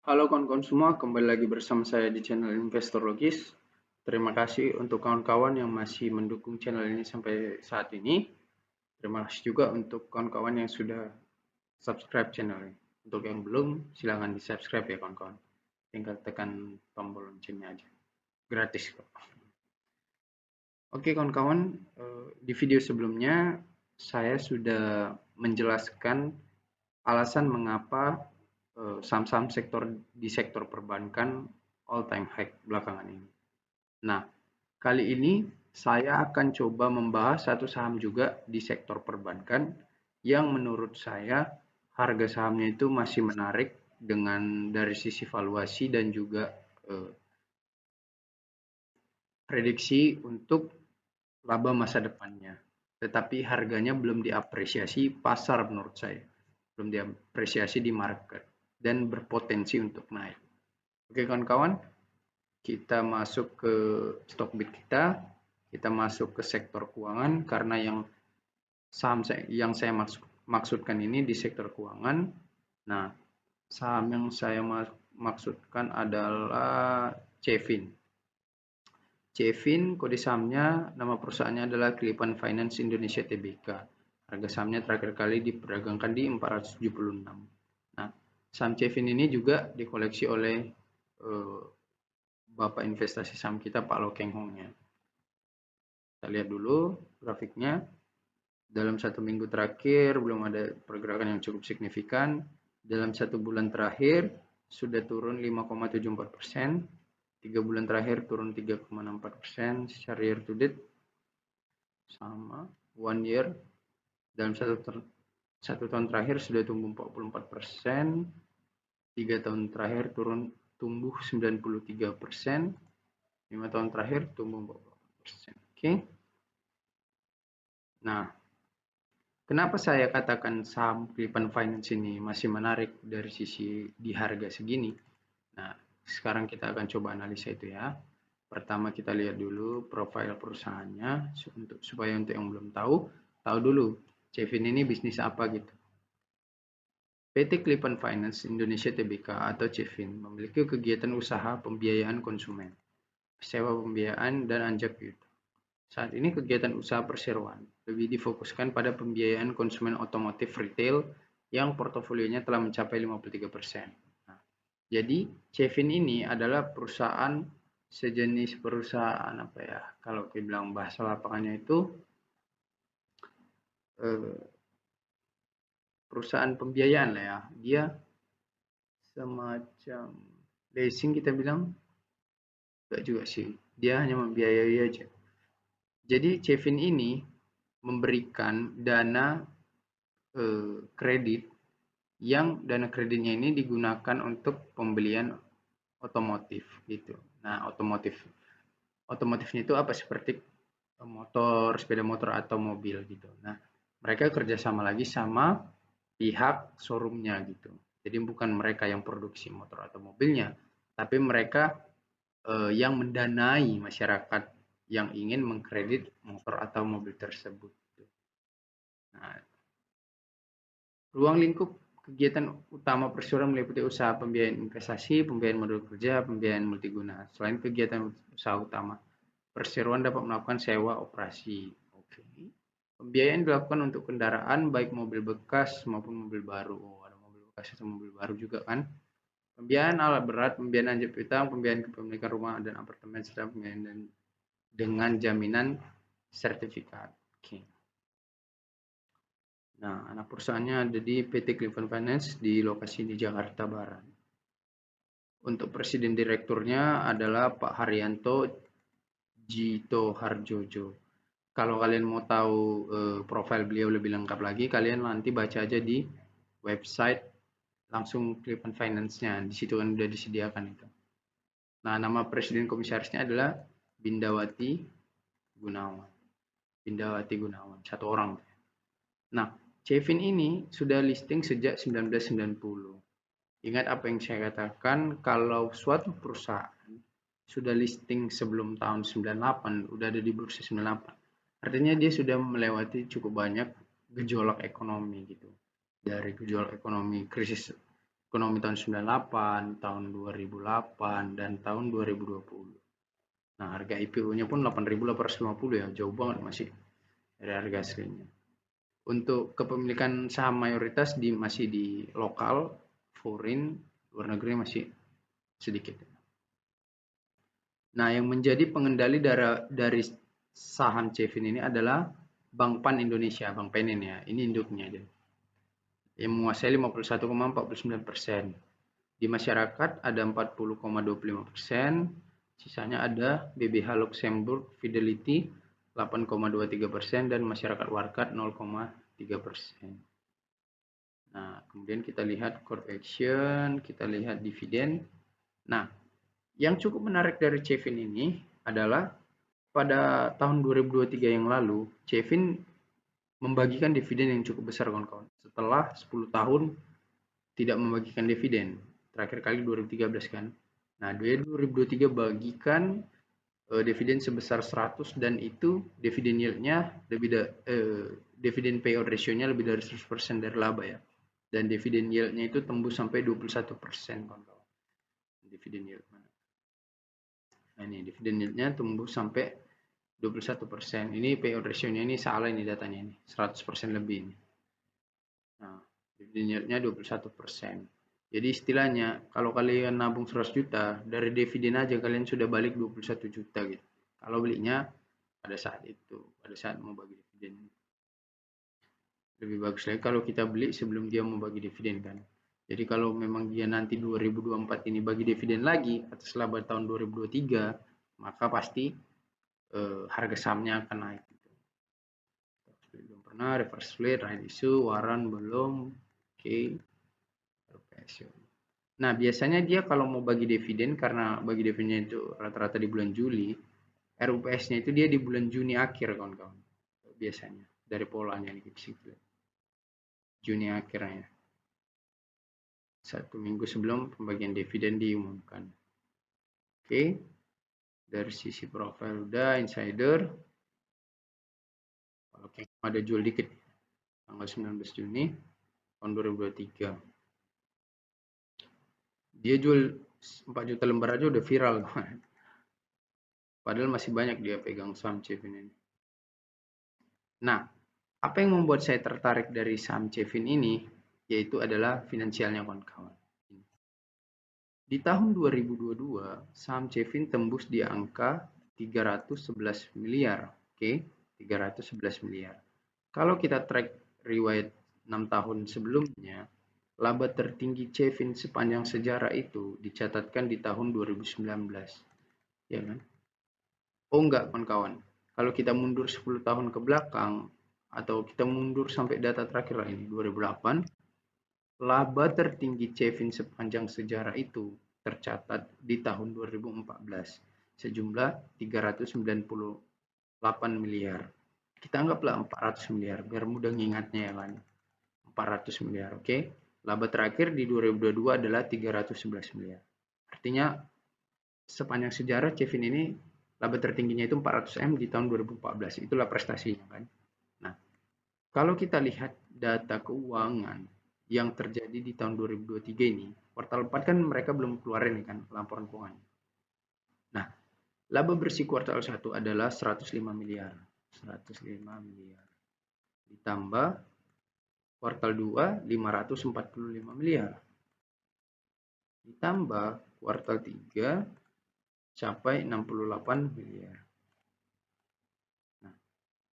Halo kawan-kawan semua, kembali lagi bersama saya di channel Investor Logis. Terima kasih untuk kawan-kawan yang masih mendukung channel ini sampai saat ini. Terima kasih juga untuk kawan-kawan yang sudah subscribe channel ini. Untuk yang belum, silahkan di subscribe ya kawan-kawan. Tinggal tekan tombol loncengnya aja. Gratis kok. Oke kawan-kawan, di video sebelumnya saya sudah menjelaskan alasan mengapa saham-saham di sektor perbankan all time high belakangan ini. Nah, kali ini saya akan coba membahas satu saham juga di sektor perbankan yang menurut saya harga sahamnya itu masih menarik dengan dari sisi valuasi dan juga eh, prediksi untuk laba masa depannya. Tetapi harganya belum diapresiasi pasar menurut saya. Belum diapresiasi di market dan berpotensi untuk naik. Oke kawan-kawan, kita masuk ke Stockbit kita masuk ke sektor keuangan karena yang saham yang saya maksudkan ini di sektor keuangan. Nah, saham yang saya maksudkan adalah Cevin. Cevin kode sahamnya, nama perusahaannya adalah Kelipan Finance Indonesia Tbk. Harga sahamnya terakhir kali diperdagangkan di 476. Nah, saham Cevin ini juga dikoleksi oleh Bapak investasi saham kita Pak Lo Keng Hongnya. Kita lihat dulu grafiknya. Dalam satu minggu terakhir belum ada pergerakan yang cukup signifikan. Dalam satu bulan terakhir sudah turun 5,74%. 3 bulan terakhir turun 3,64%. Secara year to date sama. 1 year dalam satu tahun terakhir sudah tumbuh 44%. 3 tahun terakhir tumbuh 93%. 5 tahun terakhir tumbuh 44%. Oke. Nah, kenapa saya katakan saham Kelipan Finance ini masih menarik dari sisi di harga segini? Nah, sekarang kita akan coba analisa itu ya. Pertama kita lihat dulu profil perusahaannya supaya untuk yang belum tahu, tahu dulu Cevin ini bisnis apa gitu. PT Kelipan Finance Indonesia Tbk atau Cevin memiliki kegiatan usaha pembiayaan konsumen, sewa pembiayaan dan anjak piutang. Saat ini kegiatan usaha perseroan lebih difokuskan pada pembiayaan konsumen otomotif retail yang portofolionya telah mencapai 53%. Nah, jadi Cevin ini adalah perusahaan sejenis perusahaan apa ya? Kalau kita bilang bahasa lapangannya itu perusahaan pembiayaan lah ya. Dia semacam leasing kita bilang, enggak juga sih. Dia hanya membiayai aja. Jadi Cevin ini memberikan dana kredit yang dana kreditnya ini digunakan untuk pembelian otomotif gitu. Nah, otomotifnya itu apa seperti motor, sepeda motor atau mobil gitu. Nah, mereka kerjasama lagi sama pihak showroomnya gitu. Jadi bukan mereka yang produksi motor atau mobilnya, tapi mereka yang mendanai masyarakat yang ingin mengkredit motor atau mobil tersebut. Nah, ruang lingkup kegiatan utama perseroan meliputi usaha pembiayaan investasi, pembiayaan modal kerja, pembiayaan multiguna. Selain kegiatan usaha utama, perseroan dapat melakukan sewa operasi. Oke. Pembiayaan dilakukan untuk kendaraan baik mobil bekas maupun mobil baru. Oh, ada mobil bekas atau mobil baru juga kan. Pembiayaan alat berat, pembiayaan anjak piutang, pembiayaan kepemilikan rumah dan apartemen serta pembiayaan dengan jaminan sertifikat. Oke. Nah, anak perusahaannya ada di PT Kelipan Finance di lokasi di Jakarta Barat. Untuk presiden direkturnya adalah Pak Haryanto Jito Harjojo. Kalau kalian mau tahu profil beliau lebih lengkap lagi, kalian nanti baca aja di website langsung Kelipan Finance-nya. Di situ kan udah disediakan itu. Nah, nama presiden komisarisnya adalah Bindawati Gunawan. Bindawati Gunawan, satu orang. Nah, Cevin ini sudah listing sejak 1990. Ingat apa yang saya katakan, kalau suatu perusahaan sudah listing sebelum tahun 98, udah ada di bursa 98. Artinya dia sudah melewati cukup banyak gejolak ekonomi gitu. Dari gejolak ekonomi krisis ekonomi tahun 98, tahun 2008, dan tahun 2020. Nah, harga IPO-nya pun 8.850 ya, jauh banget masih dari harga aslinya. Untuk kepemilikan saham mayoritas masih di lokal, foreign, luar negeri masih sedikit. Nah, yang menjadi pengendali dari saham Cevin ini adalah Bank Pan Indonesia, Bank Penin ya. Ini induknya dia. Yang menguasai 51,49%. Di masyarakat ada 40,25%, sisanya ada BBH Luxembourg Fidelity 8,23% dan masyarakat Warkat 0,3%. Nah, kemudian kita lihat core action, kita lihat dividen. Nah, yang cukup menarik dari Cevin ini adalah pada tahun 2023 yang lalu, Cevin membagikan dividen yang cukup besar kawan-kawan. Setelah 10 tahun tidak membagikan dividen. Terakhir kali 2013 kan. Nah, 2023 bagikan dividen sebesar 100 dan itu dividen yield-nya dividen payout ratio-nya lebih dari 100% dari laba ya. Dan dividen yield-nya itu tembus sampai 21% kawan-kawan. Dividen yield mana? Nah, ini dividen yield-nya tembus sampai 21%. Ini payout ratio-nya ini salah ini datanya ini. 100% lebih ini. Nah, dividen yield-nya 21%. Jadi istilahnya kalau kalian nabung 100 juta, dari dividen aja kalian sudah balik 21 juta gitu. Kalau belinya pada saat itu, pada saat mau bagi dividen. Lebih bagus lagi kalau kita beli sebelum dia mau bagi dividen kan. Jadi kalau memang dia nanti 2024 ini bagi dividen lagi atas laba tahun 2023, maka pasti harga sahamnya akan naik. Belum pernah, reverse split, right issue, waran belum, oke. Nah, biasanya dia kalau mau bagi dividen, karena bagi dividennya itu rata-rata di bulan Juli, RUPS-nya itu dia di bulan Juni akhir kawan-kawan. Biasanya, dari polanya nih gitu. Juni akhirnya. 1 minggu sebelum pembagian dividen diumumkan. Oke, dari sisi profil udah, insider. Kalau ada jual dikit, tanggal 19 Juni tahun 2023. Dia jual 4 juta lembar aja udah viral. Padahal masih banyak dia pegang saham Cevin ini. Nah, apa yang membuat saya tertarik dari saham Cevin ini, yaitu adalah finansialnya kawan-kawan. Di tahun 2022, saham Cevin tembus di angka 311 miliar. Oke, 311 miliar. Kalau kita track riwayat 6 tahun sebelumnya, laba tertinggi Cevin sepanjang sejarah itu dicatatkan di tahun 2019. Ya kan? Oh enggak, kawan-kawan. Kalau kita mundur 10 tahun ke belakang, atau kita mundur sampai data terakhir lah ini, 2008, laba tertinggi Cevin sepanjang sejarah itu tercatat di tahun 2014, sejumlah 398 miliar. Kita anggaplah 400 miliar, biar mudah ngingatnya ya kan. 400 miliar, oke. Laba terakhir di 2022 adalah 311 miliar. Artinya sepanjang sejarah Cevin ini laba tertingginya itu 400 M di tahun 2014. Itulah prestasinya kan. Nah, kalau kita lihat data keuangan yang terjadi di tahun 2023 ini, kuartal 4 kan mereka belum keluarin kan laporan keuangan. Nah, laba bersih kuartal 1 adalah 105 miliar. 105 miliar. Ditambah kuartal 2 545 miliar. Ditambah kuartal 3 capai 68 miliar. Nah,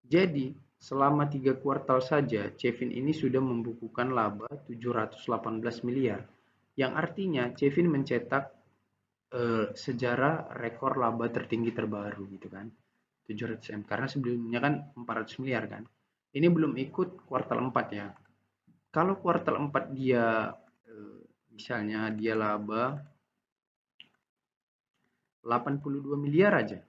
jadi selama 3 kuartal saja Cevin ini sudah membukukan laba 718 miliar. Yang artinya Cevin mencetak sejarah rekor laba tertinggi terbaru gitu kan. 700 M karena sebelumnya kan 400 miliar kan. Ini belum ikut kuartal 4 ya. Kalau kuartal 4 dia misalnya dia laba 82 miliar aja.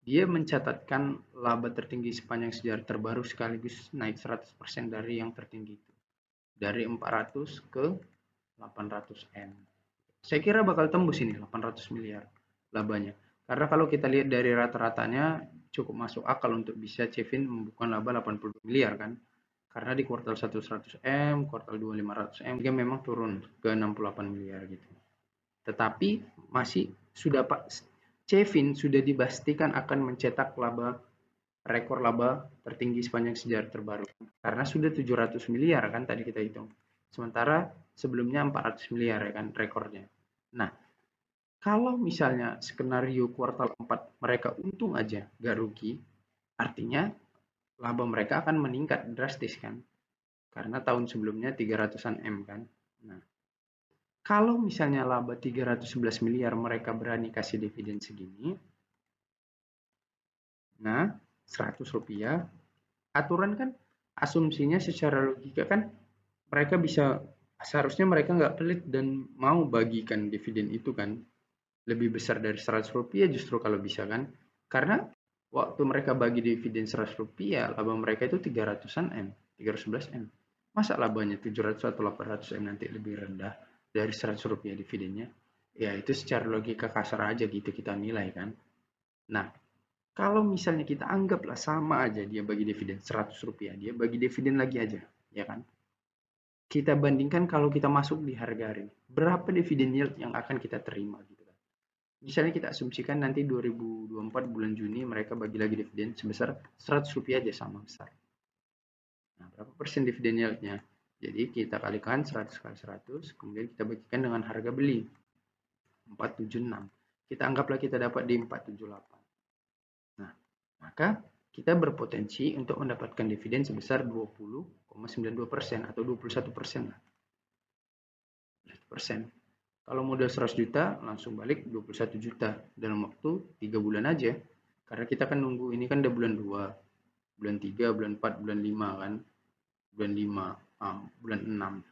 Dia mencatatkan laba tertinggi sepanjang sejarah terbaru sekaligus naik 100% dari yang tertinggi itu. Dari 400 ke 800 M. Saya kira bakal tembus ini 800 miliar labanya. Karena kalau kita lihat dari rata-ratanya cukup masuk akal untuk bisa Cevin membuka laba 80 miliar kan. Karena di kuartal 1 100M, kuartal 2 500M, dia memang turun ke 68 miliar gitu. Tetapi masih sudah Pak Kevin sudah dipastikan akan mencetak rekor laba tertinggi sepanjang sejarah terbaru. Karena sudah 700 miliar kan tadi kita hitung. Sementara sebelumnya 400 miliar ya kan rekornya. Nah, kalau misalnya skenario kuartal 4 mereka untung aja, gak rugi, artinya laba mereka akan meningkat drastis kan. Karena tahun sebelumnya 300-an M kan. Nah, kalau misalnya laba 311 miliar mereka berani kasih dividen segini, nah 100 rupiah, aturan kan asumsinya secara logika kan mereka bisa, seharusnya mereka nggak pelit dan mau bagikan dividen itu kan lebih besar dari 100 rupiah justru kalau bisa kan, karena waktu mereka bagi dividen 100 rupiah laba mereka itu 300-an M, 311 M, masa labanya 700 atau 800 M nanti lebih rendah dari 100 rupiah dividennya. Ya itu secara logika kasar aja gitu kita nilai kan. Nah, kalau misalnya kita anggaplah sama aja dia bagi dividen 100 rupiah, dia bagi dividen lagi aja, ya kan? Kita bandingkan kalau kita masuk di harga hari ini, berapa dividen yield yang akan kita terima gitu kan. Misalnya kita asumsikan nanti 2024 bulan Juni mereka bagi lagi dividen sebesar 100 rupiah aja sama besar. Nah, berapa persen dividen yieldnya? Jadi kita kalikan 100 kali 100, kemudian kita bagikan dengan harga beli 476. Kita anggaplah kita dapat di 478. Nah, maka kita berpotensi untuk mendapatkan dividen sebesar 20,92% atau 21% lah. Persen. Kalau modal 100 juta langsung balik 21 juta dalam waktu 3 bulan aja. Karena kita kan nunggu ini kan udah bulan 2, bulan 3, bulan 4, bulan 5 kan. Bulan 5, bulan 6.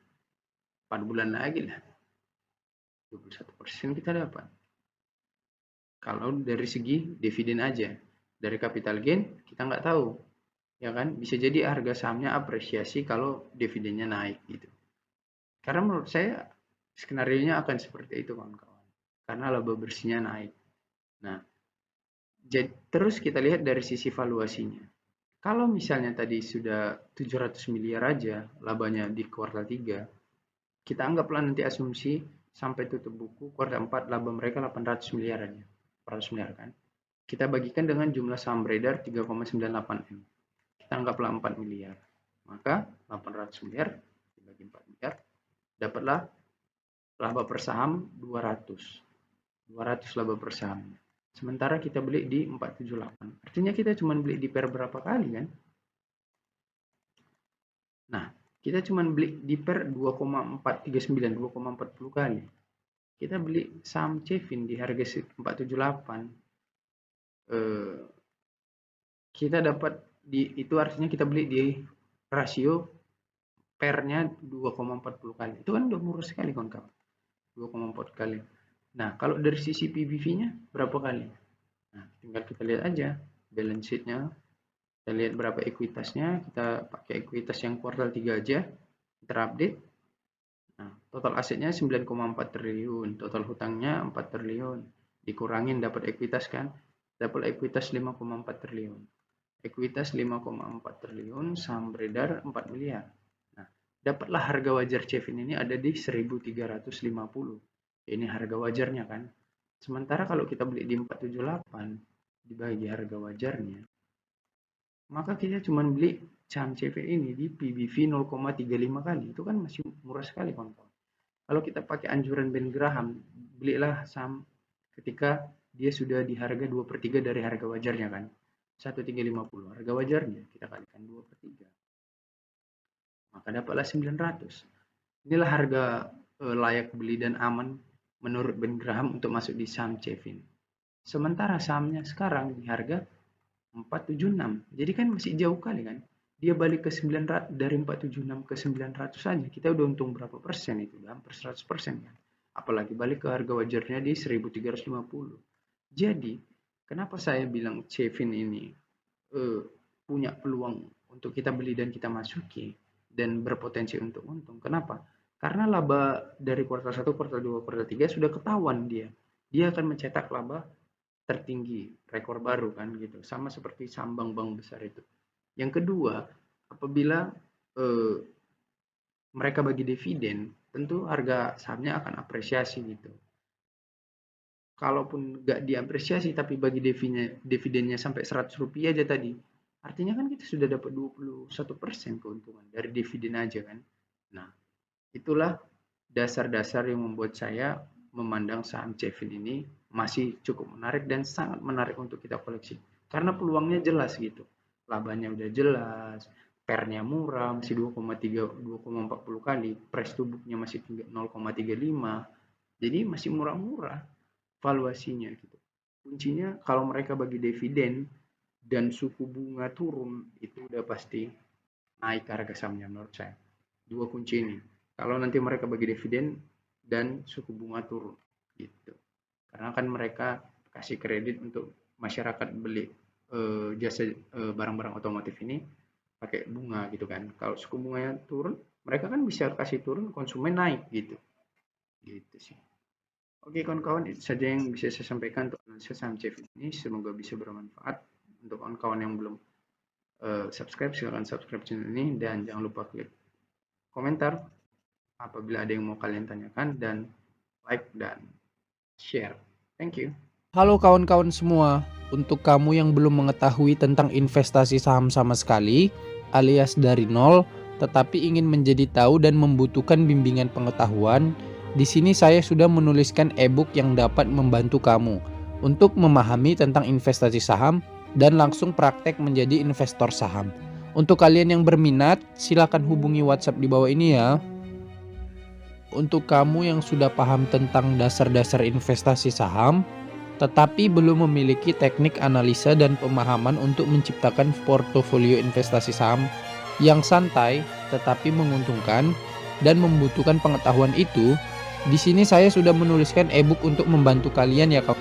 4 bulan lagi lah. 21% kita dapat. Kalau dari segi dividen aja. Dari capital gain kita nggak tahu. Ya kan, bisa jadi harga sahamnya apresiasi kalau dividennya naik gitu. Karena menurut saya skenario-nya akan seperti itu kawan-kawan. Karena laba bersihnya naik. Nah, terus kita lihat dari sisi valuasinya. Kalau misalnya tadi sudah 700 miliar aja labanya di kuartal 3, kita anggaplah nanti asumsi sampai tutup buku kuartal 4 laba mereka 800 miliar aja. 400 miliar kan. Kita bagikan dengan jumlah saham beredar 3,98 M. Kita anggaplah 4 miliar. Maka 800 miliar dibagi 4 miliar, dapatlah laba per saham 200. 200 laba per saham. Sementara kita beli di 478. Artinya kita cuma beli di per berapa kali kan? Nah, kita cuma beli di per 2,439, 2,40 kali. Kita beli saham Cevin di harga 478. Kita dapat itu artinya kita beli di rasio pernya 2,40 kali. Itu kan udah murah sekali kawan-kawan. 2,4 kali. Nah, kalau dari sisi PBV-nya berapa kali? Nah, tinggal kita lihat aja balance sheet-nya. Kita lihat berapa ekuitasnya. Kita pakai ekuitas yang kuartal 3 aja. Terupdate. Nah, total asetnya 9,4 triliun. Total hutangnya 4 triliun. Dikurangin dapat ekuitas kan. Dapat ekuitas 5,4 triliun. Ekuitas 5,4 triliun, saham beredar 4 miliar. Nah, dapatlah harga wajar Cevin ini ada di 1350. Ini harga wajarnya kan. Sementara kalau kita beli di 478 dibagi harga wajarnya, maka kita cuma beli saham CV ini di PBV 0,35 kali. Itu kan masih murah sekali kawan-kawan. Kalau kita pakai anjuran Ben Graham, belilah saham ketika dia sudah di harga 2/3 dari harga wajarnya kan. 1350 harga wajarnya kita kalikan 2/3. Maka dapatlah 900. Inilah harga layak beli dan aman menurut Ben Graham untuk masuk di saham Cevin. Sementara sahamnya sekarang di harga 476. Jadi kan masih jauh kali kan. Dia balik ke 900, dari 476 ke 900 saja. Kita udah untung berapa persen itu? Hampir 100% kan. Apalagi balik ke harga wajarnya di 1350. Jadi, kenapa saya bilang Cevin ini punya peluang untuk kita beli dan kita masuki dan berpotensi untuk untung? Kenapa? Karena laba dari kuartal 1, kuartal 2, kuartal 3 sudah ketahuan dia. Dia akan mencetak laba tertinggi, rekor baru kan gitu. Sama seperti saham bank-bank besar itu. Yang kedua, apabila eee, mereka bagi dividen, tentu harga sahamnya akan apresiasi gitu. Kalaupun nggak diapresiasi tapi bagi dividennya sampai Rp100 aja tadi, artinya kan kita sudah dapat 21% keuntungan dari dividen aja kan. Nah, itulah dasar-dasar yang membuat saya memandang saham Cevin ini masih cukup menarik dan sangat menarik untuk kita koleksi. Karena peluangnya jelas gitu. Labanya udah jelas, pernya murah, masih 2,40 kali, price to booknya masih 0,35. Jadi masih murah-murah valuasinya gitu. Kuncinya kalau mereka bagi dividen dan suku bunga turun, itu udah pasti naik harga sahamnya menurut saya. Dua kunci ini. Kalau nanti mereka bagi dividen dan suku bunga turun gitu. Karena kan mereka kasih kredit untuk masyarakat beli jasa barang-barang otomotif ini pakai bunga gitu kan. Kalau suku bunganya turun, mereka kan bisa kasih turun, konsumen naik gitu. Gitu sih. Oke kawan-kawan, itu saja yang bisa saya sampaikan untuk analisa saham CEVIN ini. Semoga bisa bermanfaat. Untuk kawan-kawan yang belum subscribe, silahkan subscribe channel ini dan jangan lupa klik komentar apabila ada yang mau kalian tanyakan dan like dan share. Thank you. Halo kawan-kawan semua, untuk kamu yang belum mengetahui tentang investasi saham sama sekali, alias dari nol, tetapi ingin menjadi tahu dan membutuhkan bimbingan pengetahuan, di sini saya sudah menuliskan e-book yang dapat membantu kamu untuk memahami tentang investasi saham dan langsung praktek menjadi investor saham. Untuk kalian yang berminat, silakan hubungi WhatsApp di bawah ini ya. Untuk kamu yang sudah paham tentang dasar-dasar investasi saham, tetapi belum memiliki teknik analisa dan pemahaman untuk menciptakan portofolio investasi saham yang santai tetapi menguntungkan dan membutuhkan pengetahuan itu, di sini saya sudah menuliskan e-book untuk membantu kalian ya kawan.